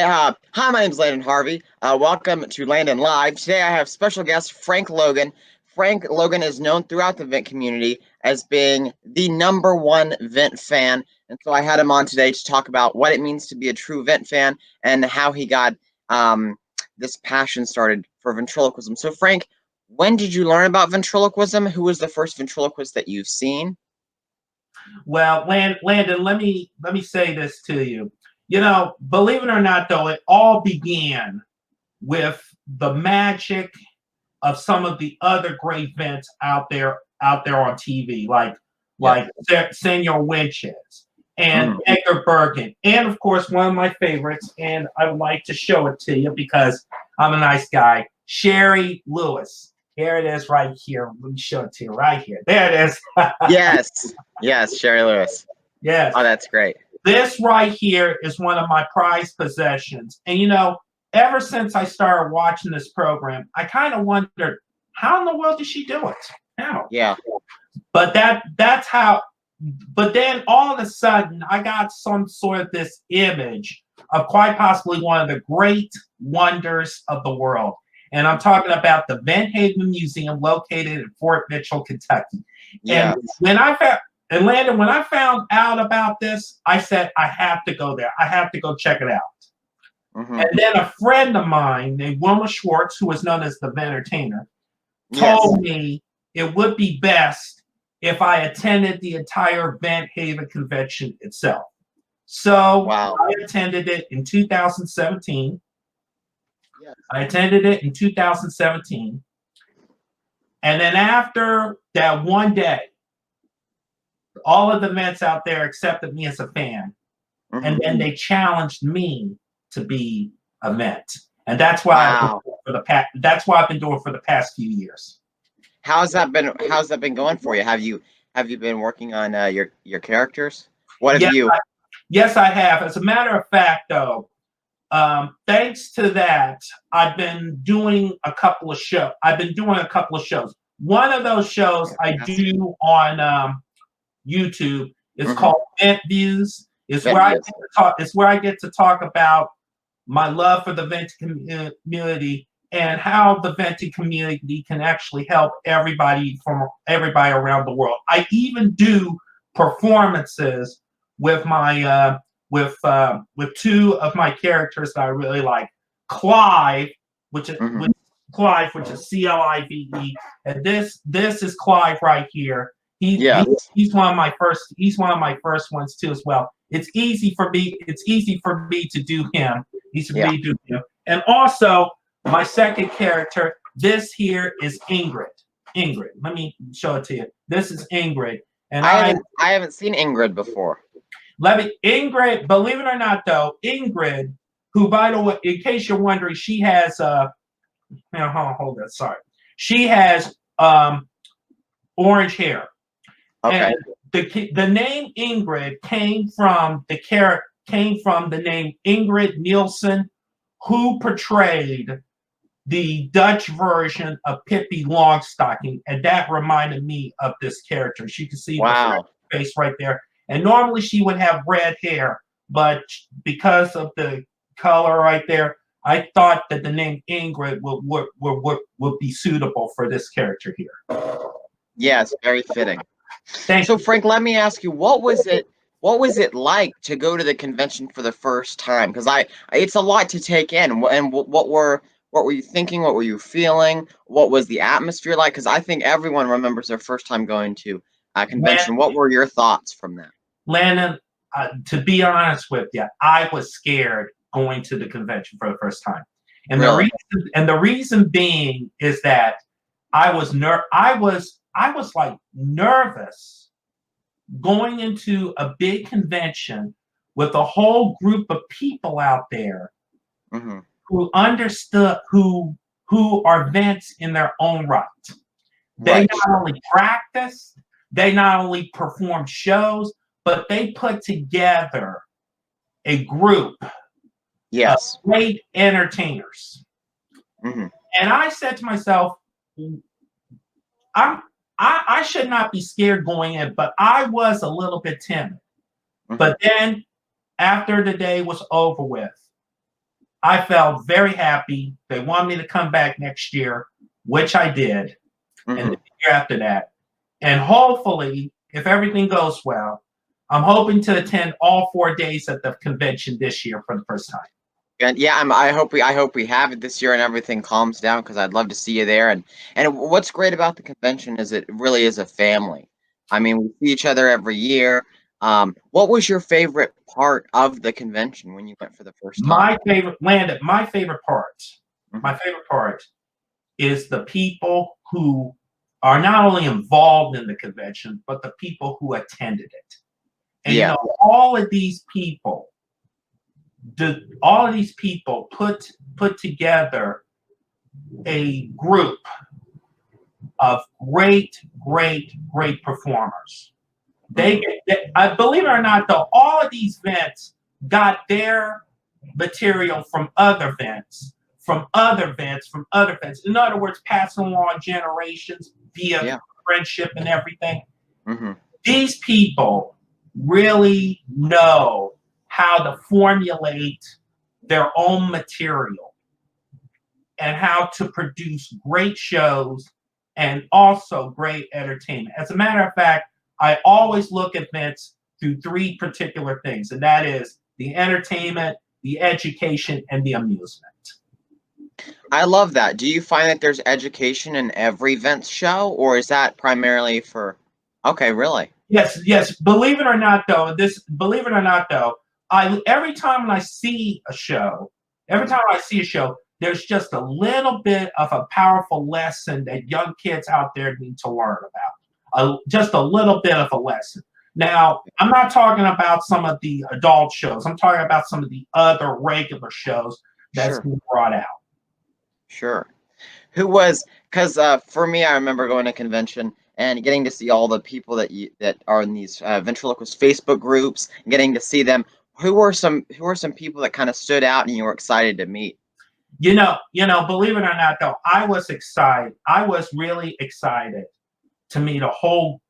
Hi, my name is Landon Harvey. Welcome to Landon Live. Today I have special guest Frank Logan. Frank Logan is known throughout the vent community as being the number one vent fan. And so I had him on today to talk about what it means to be a true vent fan and how he got um, this passion started for ventriloquism. So, Frank, when did you learn about ventriloquism? Who was the first ventriloquist that you've seen? Well, Landon, let me say this to you. Believe it or not, though, it all began with the magic of some of the other great vents out there on TV, like Yeah. like Senor Winches and Mhm. Edgar Bergen, and of course one of my favorites, and I would like to show it to you because I'm a nice guy, Sherry Lewis. Here it is right here. Let me show it to you right here. There it is. Yes. Yes, Sherry Lewis. Yes. Oh, that's great. This right here is one of my prized possessions. And ever since I started watching this program, I kind of wondered, how in the world did she do it? How? Yeah. But that's how. But then all of a sudden, I got some sort of this image of quite possibly one of the great wonders of the world. And I'm talking about the Vent Haven Museum located in Fort Mitchell, Kentucky. And Yeah. when I found and Landon, when I found out about this, I said, I have to go there. I have to go check it out. Hmm. And then a friend of mine named Wilma Schwartz, who was known as the Entertainer, Yes. told me it would be best if I attended the entire Vent Haven convention itself. So Wow. I attended it in 2017. Yes. I attended it in 2017. And then after that one day, all of the vets out there accepted me as a fan. And Hmm. then they challenged me to be a vet. And that's why Wow. that's why I've been doing for the past few years. How's that been going for you? Have you been working on your characters? What have Yes, you? yes, I have. As a matter of fact, though, thanks to that, I've been doing a couple of shows. One of those shows I Yes. do on YouTube is Hmm. called Vent Views. Vent views. It's where I get to talk about my love for the venting community and how the venting community can actually help everybody around the world. I even do performances with my with two of my characters that I really like, Clive, which is Hmm. which is Clive, and this is Clive right here. Yes. He's one of my first. He's one of my first ones too as well. It's easy for me. It's easy for me to do him. Easy for Yeah. me to do him. And also my second character. This here is Ingrid. Ingrid. Let me show it to you. This is Ingrid, and I haven't seen Ingrid before. Ingrid. Believe it or not, though, Ingrid, who by the way, in case you're wondering, she has hold on, sorry. She has orange hair. Okay. And the name Ingrid came from the name Ingrid Nielsen, who portrayed the Dutch version of Pippi Longstocking, and that reminded me of this character. As you can see the Wow. face right there. And normally she would have red hair, but because of the color right there, I thought that the name Ingrid would be suitable for this character here. Yes, very fitting. Thank So, you. Frank, let me ask you, what was it like to go to the convention for the first time? Because it's a lot to take in. And what were you thinking? What were you feeling? What was the atmosphere like? Because I think everyone remembers their first time going to a convention. What were your thoughts from that? Landon, to be honest with you, I was scared going to the convention for the first time, and Really? the reason being is that I was like nervous going into a big convention with a whole group of people out there Hmm. who understood who are vets in their own right. They Right. not only practice, they not only perform shows, but they put together a group of Yes. great entertainers. Hmm. And I said to myself, I'm I should not be scared going in, but I was a little bit timid. Hmm. But then after the day was over with, I felt very happy. They wanted me to come back next year, which I did, and the year after that. And hopefully, if everything goes well, I'm hoping to attend all 4 days at the convention this year for the first time. And yeah, I hope we have it this year and everything calms down because I'd love to see you there. And what's great about the convention is it really is a family. I mean, we see each other every year. What was your favorite part of the convention when you went for the first time? My favorite, Landon, Mhm. my favorite part is the people who are not only involved in the convention, but the people who attended it. And Yeah. all of these people, put together a group of great performers. I believe it or not, though, all of these vents got their material from other vents, from other vents, from other vents. In other words, passing along generations via Yeah. friendship and everything. Hmm. These people really know how to formulate their own material and how to produce great shows and also great entertainment. As a matter of fact, I always look at events through 3 particular things, and that is the entertainment, the education, and the amusement. I love that. Do you find that there's education in every event show, or is that primarily for? Okay, really? Yes, yes. Believe it or not, though, I every time I see a show, there's just a little bit of a powerful lesson that young kids out there need to learn about. Just a little bit of a lesson. Now, I'm not talking about some of the adult shows. I'm talking about some of the other regular shows that's Sure, being brought out. sure. Who was? Because for me, I remember going to convention and getting to see all the people that are in these ventriloquist Facebook groups, and getting to see them. Who are some people that kind of stood out and you were excited to meet? Believe it or not, though, I was excited. I was really excited to meet meet a whole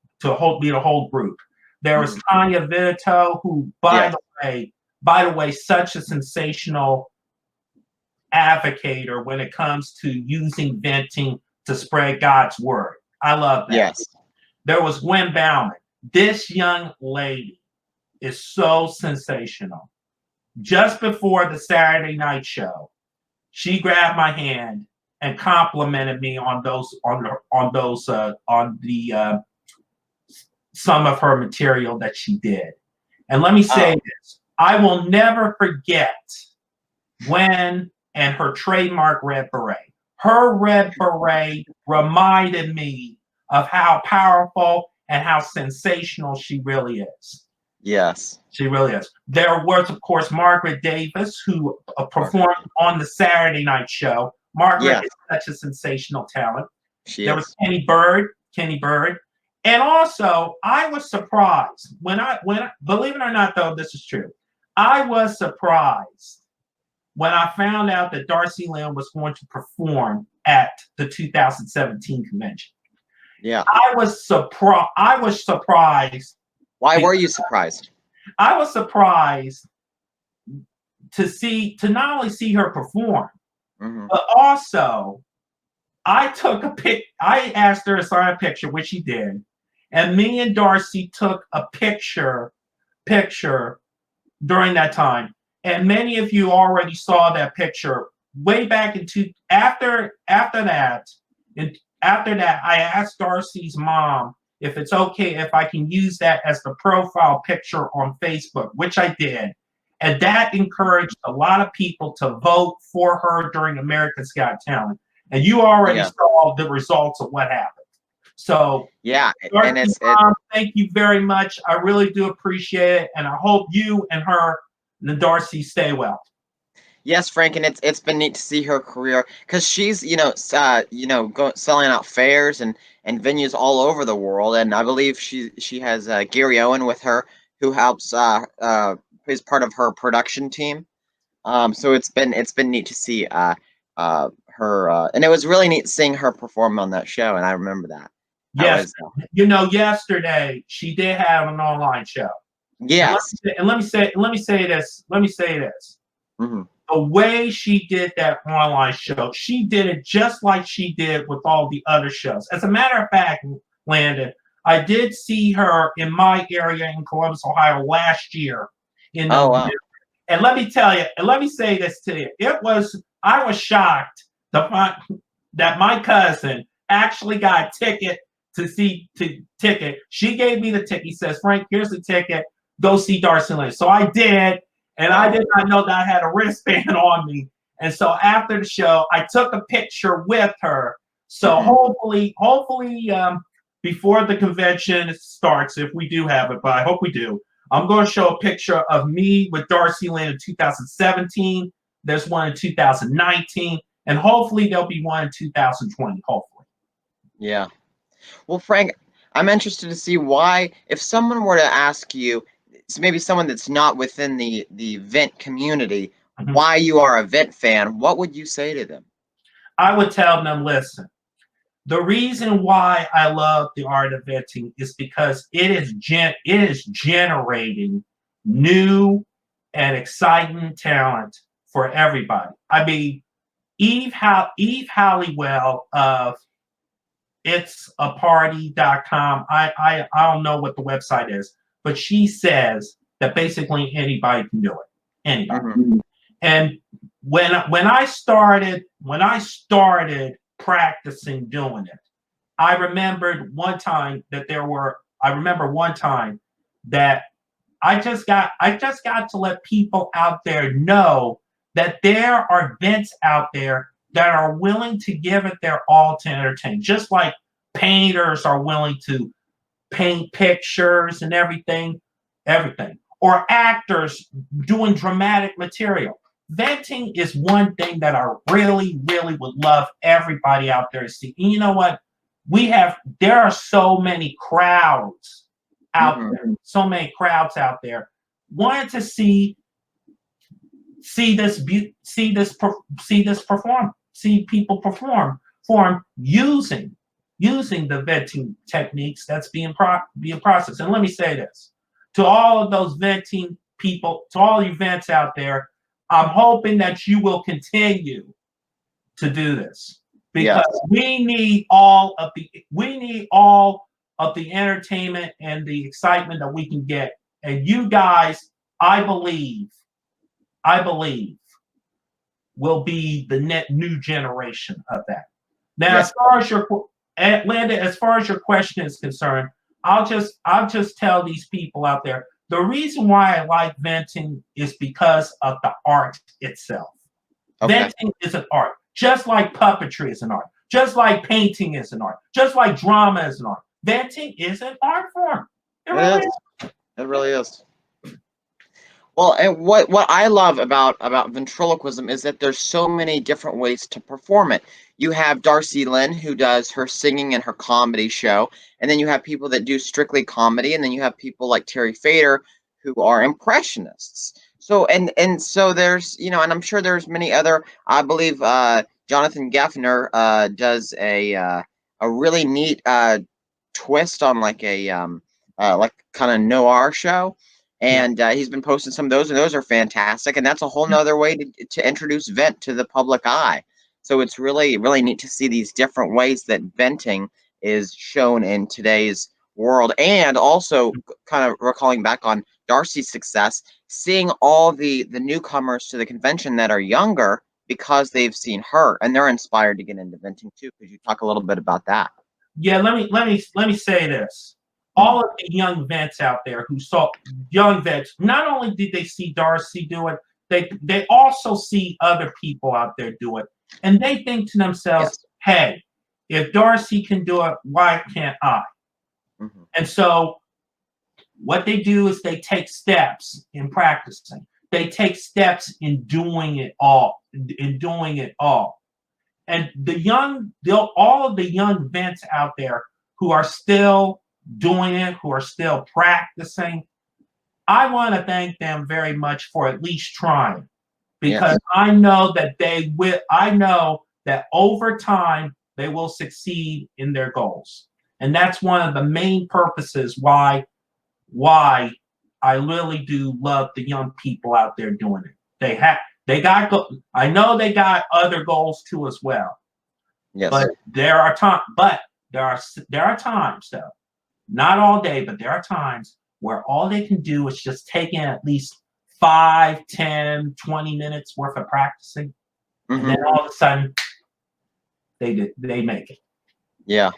group. There was Mhm. Tanya Vito, who, Yes, by the way, such a sensational advocator when it comes to using venting to spread God's word. I love that. yes. There was Gwen Bauman. This young lady is so sensational. Just before the Saturday night show, she grabbed my hand and complimented me on the some of her material that she did. And let me say Oh, this: I will never forget Gwen and her trademark red beret. Her red beret reminded me of how powerful and how sensational she really is. yes. She really is. There was, of course, Margaret Davis, who Margaret. performed on the Saturday night show. Margaret Yes, is such a sensational talent. she There was is. Kenny Bird, and also I was surprised when believe it or not, though this is true. I was surprised when I found out that Darcy Lynn was going to perform at the 2017 convention. Yeah. I was surprised. Why Because were you surprised? I was surprised to not only see her perform, Hmm. but also I asked her to sign a picture, which she did, and me and Darcy took a picture during that time. And many of you already saw that picture way back into after that. And after that, I asked Darcy's mom if it's okay if I can use that as the profile picture on Facebook, which I did. And that encouraged a lot of people to vote for her during America's Got Talent. And you already Yeah, saw the results of what happened. So, yeah, and Darcy, it's Mom, thank you very much. I really do appreciate it. And I hope you and her and Darcy stay well. yes, Frank, and it's been neat to see her career because she's selling out fairs and venues all over the world, and I believe she has Gary Owen with her who helps is part of her production team. So it's been neat to see her and it was really neat seeing her perform on that show, and I remember that. That Yes, was yesterday she did have an online show. And yes. let me say this. Hmm. the way she did that online show, she did it just like she did with all the other shows. As a matter of fact, Landon, I did see her in my area in Columbus, Ohio last year in Oh, November. wow. And let me tell you, and let me say this to you. I was shocked to find that my cousin actually got a ticket ticket. She gave me the ticket. He says, Frank, here's the ticket. Go see Darcy Lynn. So I did, and I did not know that I had a wristband on me. And so after the show, I took a picture with her. So hopefully, before the convention starts, if we do have it, but I hope we do, I'm going to show a picture of me with Darcy Lynn in 2017. There's one in 2019, and hopefully there'll be one in 2020. Hopefully. Yeah. Well, Frank, I'm interested to see why, if someone were to ask you, maybe someone that's not within the vent community, why you are a vent fan, what would you say to them? I would tell them, listen, the reason why I love the art of venting is because it is generating new and exciting talent for everybody. I mean, Eve Halliwell of itsaparty.com. I don't know what the website is, but she says that basically anybody can do it. Anybody. And when I started practicing doing it, I remember one time that I just got to let people out there know that there are vents out there that are willing to give it their all to entertain, just like painters are willing to paint pictures and everything, or actors doing dramatic material. Venting is one thing that I really, really would love everybody out there to see. And you know what? There are so many crowds out there, wanted to see people perform using the venting techniques that's being processed. And let me say this to all of those venting people, to all you vents out there, I'm hoping that you will continue to do this, because we need all of the entertainment and the excitement that we can get. And you guys, I believe, will be the new generation of that. Now, as far as Landon, as far as your question is concerned, I'll just tell these people out there, the reason why I like venting is because of the art itself. Venting is an art, just like puppetry is an art, just like painting is an art, just like drama is an art. Venting is an art form. It really is. Well, and what I love about ventriloquism is that there's so many different ways to perform it. You have Darcy Lynn, who does her singing and her comedy show, and then you have people that do strictly comedy, and then you have people like Terry Fader, who are impressionists. So and so there's, and I'm sure there's many other. I believe Jonathan Geffner does a really neat twist on like like kind of noir show. And he's been posting some of those, and those are fantastic. And that's a whole nother way to introduce vent to the public eye. So it's really, really neat to see these different ways that venting is shown in today's world. And also kind of recalling back on Darcy's success, seeing all the newcomers to the convention that are younger because they've seen her and they're inspired to get into venting too. Could you talk a little bit about that? Yeah, let me say this. All of the young vets out there who saw young vets, not only did they see Darcy do it, they also see other people out there do it. And they think to themselves, hey, if Darcy can do it, why can't I? And so what they do is they take steps in practicing. They take steps in doing it all. And all of the young vets out there who are still doing it, who are still practicing, I want to thank them very much for at least trying, because I know that over time they will succeed in their goals. And that's one of the main purposes why I really do love the young people out there doing it. I know they got other goals too as well. Yes. But there are times though, not all day, but there are times where all they can do is just take in at least 5, 10, 20 minutes worth of practicing. And then all of a sudden they make it. Yeah.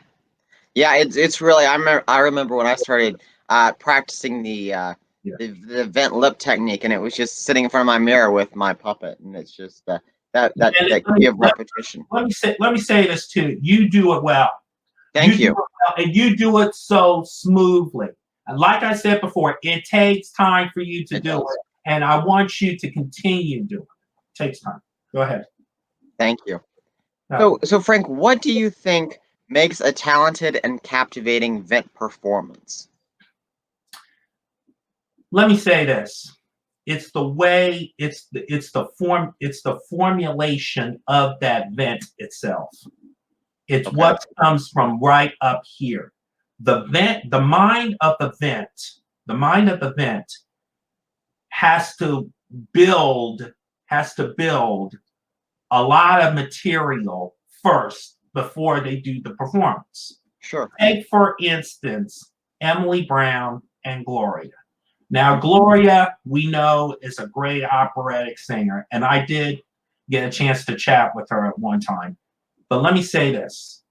Yeah, it's really I remember when I started practicing the vent lip technique, and it was just sitting in front of my mirror with my puppet, and it's just that key of repetition. Let me say this too. You do it well. Thank you. Do it well, and you do it so smoothly. And like I said before, it takes time for you to do it, and I want you to continue doing it. It takes time. Go ahead. Thank you. So Frank, what do you think makes a talented and captivating vent performance? Let me say this. It's the way, it's the formulation of that vent itself. It's what comes from right up here. The mind of the vent has to build a lot of material first before they do the performance. Sure. Take, for instance, Emily Brown and Gloria. Now, Gloria, we know, is a great operatic singer, and I did get a chance to chat with her at one time. But let me say this.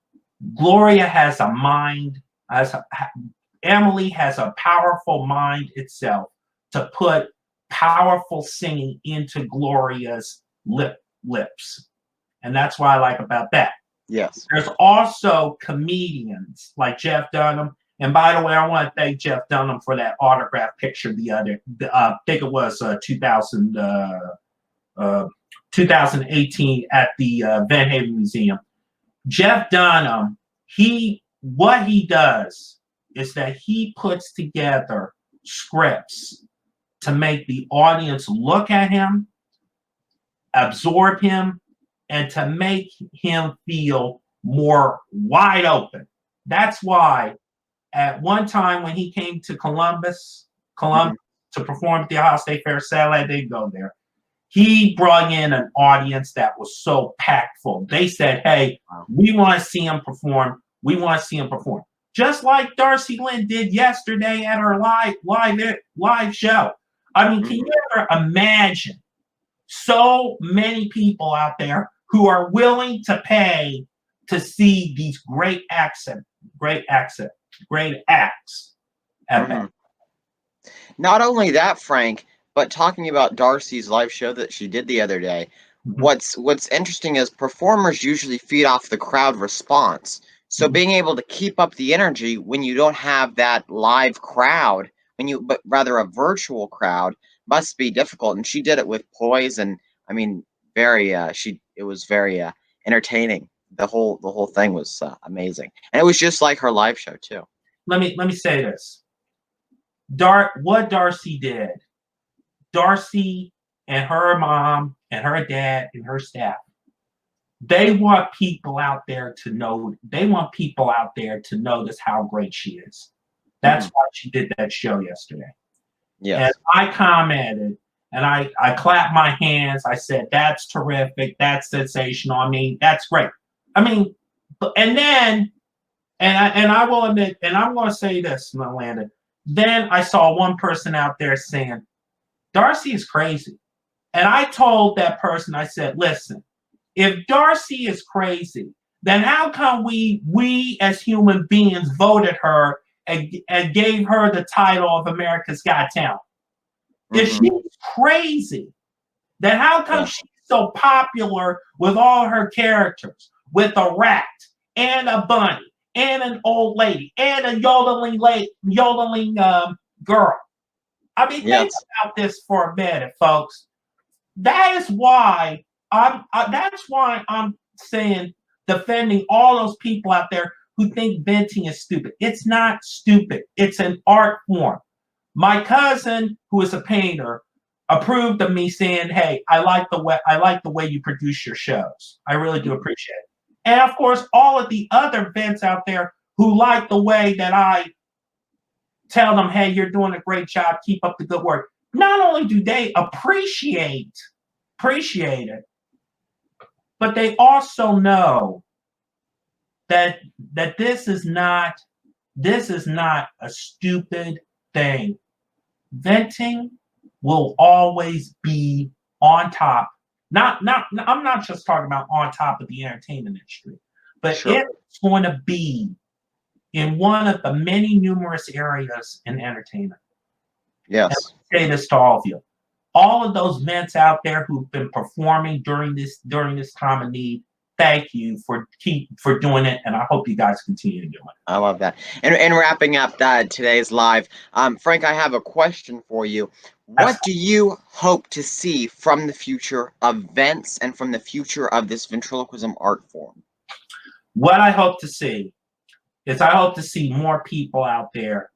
Gloria has a mind, Emily has a powerful mind itself to put powerful singing into Gloria's lips. And that's what I like about that. Yes. There's also comedians like Jeff Dunham. And by the way, I want to thank Jeff Dunham for that autograph picture I think it was 2018 at the Van Haven Museum. Jeff Dunham, what he does is that he puts together scripts to make the audience look at him, absorb him, and to make him feel more wide open. That's why at one time when he came to Columbus to perform at the Ohio State Fair, sadly I didn't go there, he brought in an audience that was so packed full. They said, hey, we want to see him perform. We want to see him perform. Just like Darcy Lynn did yesterday at her live show. I mean, can you ever imagine so many people out there who are willing to pay to see these great acts Not only that, Frank, but talking about Darcy's live show that she did the other day, what's interesting is performers usually feed off the crowd response. So being able to keep up the energy when you don't have that live crowd, but rather a virtual crowd, must be difficult. And she did it with poise, and I mean, it was very entertaining. The whole thing was amazing, and it was just like her live show too. Let me say this. What Darcy did, Darcy and her mom and her dad and her staff, they want people out there to know. They want people out there to notice how great she is. That's why she did that show yesterday. Yes. And I commented and I clapped my hands. I said, "That's terrific. That's sensational. I mean, that's great." I mean, and then, and I will admit, and I'm going to say this, Landon. Then I saw one person out there saying, Darcy is crazy. And I told that person, I said, listen, if Darcy is crazy, then how come we as human beings voted her and gave her the title of America's Got Talent? If she's crazy, then how come she's so popular with all her characters, with a rat and a bunny and an old lady and a yodeling girl? I mean, think about this for a minute, folks. That's why I'm saying, defending all those people out there who think venting is stupid. It's not stupid. It's an art form. My cousin, who is a painter, approved of me saying, "Hey, I like the way you produce your shows. I really do appreciate it." And of course, all of the other vents out there who like the way that I tell them, "Hey, you're doing a great job. Keep up the good work." Not only do they appreciate appreciate it, but they also know that this is not a stupid thing. Venting will always be on top. I'm not just talking about on top of the entertainment industry, but Sure. it's going to be in one of the many numerous areas in entertainment. Yes. And I say this to all of you. All of those vents out there who've been performing during this time of need, thank you for doing it, and I hope you guys continue to do it. I love that. And wrapping up today's live, Frank, I have a question for you. What do you hope to see from the future of vents and from the future of this ventriloquism art form? What I hope to see is I hope to see more people out there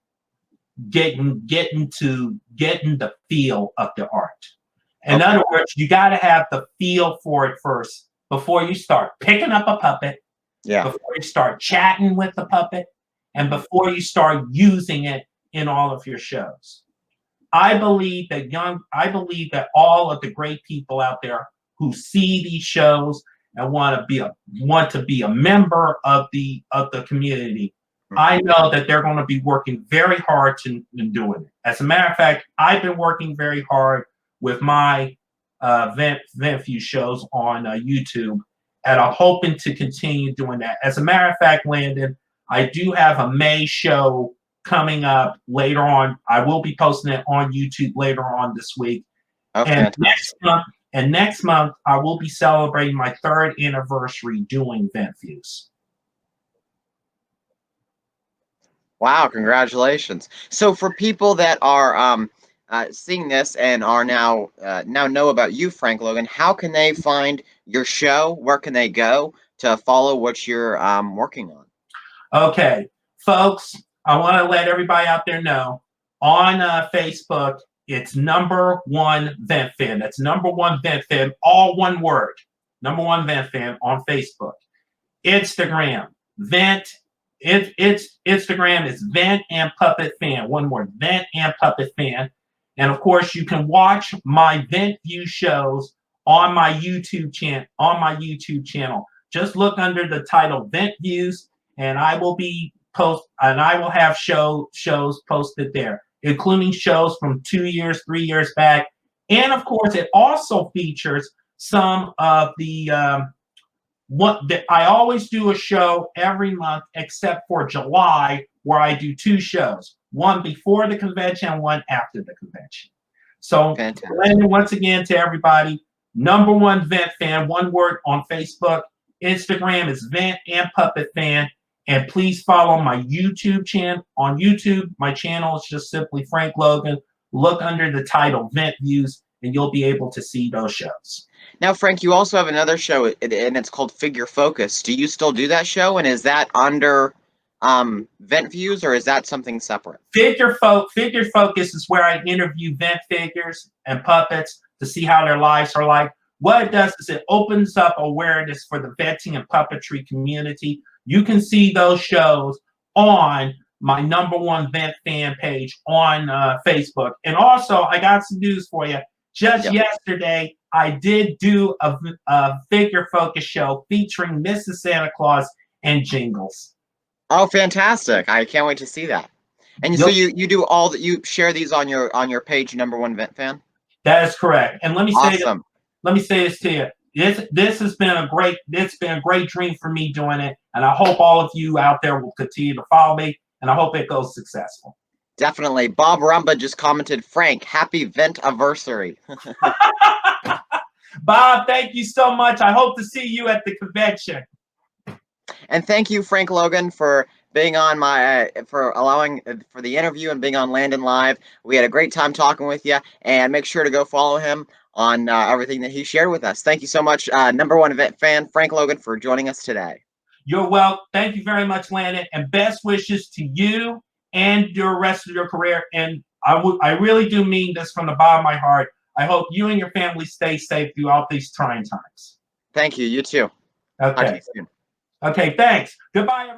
getting the feel of the art. In other words, you got to have the feel for it first before you start picking up a puppet, before you start chatting with the puppet, and before you start using it in all of your shows. I believe that all of the great people out there who see these shows and want to be a member of the community, I know that they're going to be working very hard in doing it. As a matter of fact, I've been working very hard with my VentView shows on YouTube, and I'm hoping to continue doing that. As a matter of fact, Landon, I do have a May show coming up later on. I will be posting it on YouTube later on this week. And next month, I will be celebrating my 3rd anniversary doing VentViews. Wow, congratulations. So for people that are seeing this and are now know about you, Frank Logan, how can they find your show? Where can they go to follow what you're working on? Okay, folks, I want to let everybody out there know on Facebook, it's #1 Vent Fan. That's #1 Vent Fan, all one word. #1 Vent Fan on Facebook. Instagram, Instagram is Vent and Puppet Fan. One word, Vent and Puppet Fan. And of course, you can watch my VentView shows on my YouTube channel. Just look under the title VentViews, and I will have shows posted there, including shows from 2 years, 3 years back. And of course, it also features some of the I always do a show every month except for July, where I do 2 shows, one before the convention and one after the convention. So Landon, once again, to everybody, #1 Vent Fan, one word on Facebook. Instagram is Vent and Puppet Fan. And please follow my YouTube channel. On YouTube, my channel is just simply Frank Logan. Look under the title VentViews, and you'll be able to see those shows. Now, Frank, you also have another show, and it's called Figure Focus. Do you still do that show, and is that under VentViews, or is that something separate? Figure Focus is where I interview vent figures and puppets to see how their lives are like. What it does is it opens up awareness for the venting and puppetry community. You can see those shows on my #1 Vent Fan page on Facebook. And also, I got some news for you. Just yesterday, I did do a Figure Focus show featuring Mrs. Santa Claus and jingles. Oh, fantastic! I can't wait to see that. And so you do all that, you share these on your page, #1 Vent Fan? That is correct. And let me say awesome. Let me say this to you. This has been a great dream for me doing it, and I hope all of you out there will continue to follow me, and I hope it goes successful. Definitely. Bob Rumba just commented, Frank, happy Vent-iversary. Bob, thank you so much. I hope to see you at the convention. And thank you, Frank Logan, for being on for the interview and being on Landon Live. We had a great time talking with you, and make sure to go follow him on everything that he shared with us. Thank you so much, #1 Vent Fan, Frank Logan, for joining us today. You're welcome. Thank you very much, Landon, and best wishes to you and your rest of your career. And I really do mean this from the bottom of my heart. I hope you and your family stay safe throughout these trying times. Thank you. You too. Okay. Talk to you soon. Okay, thanks. Goodbye, everybody.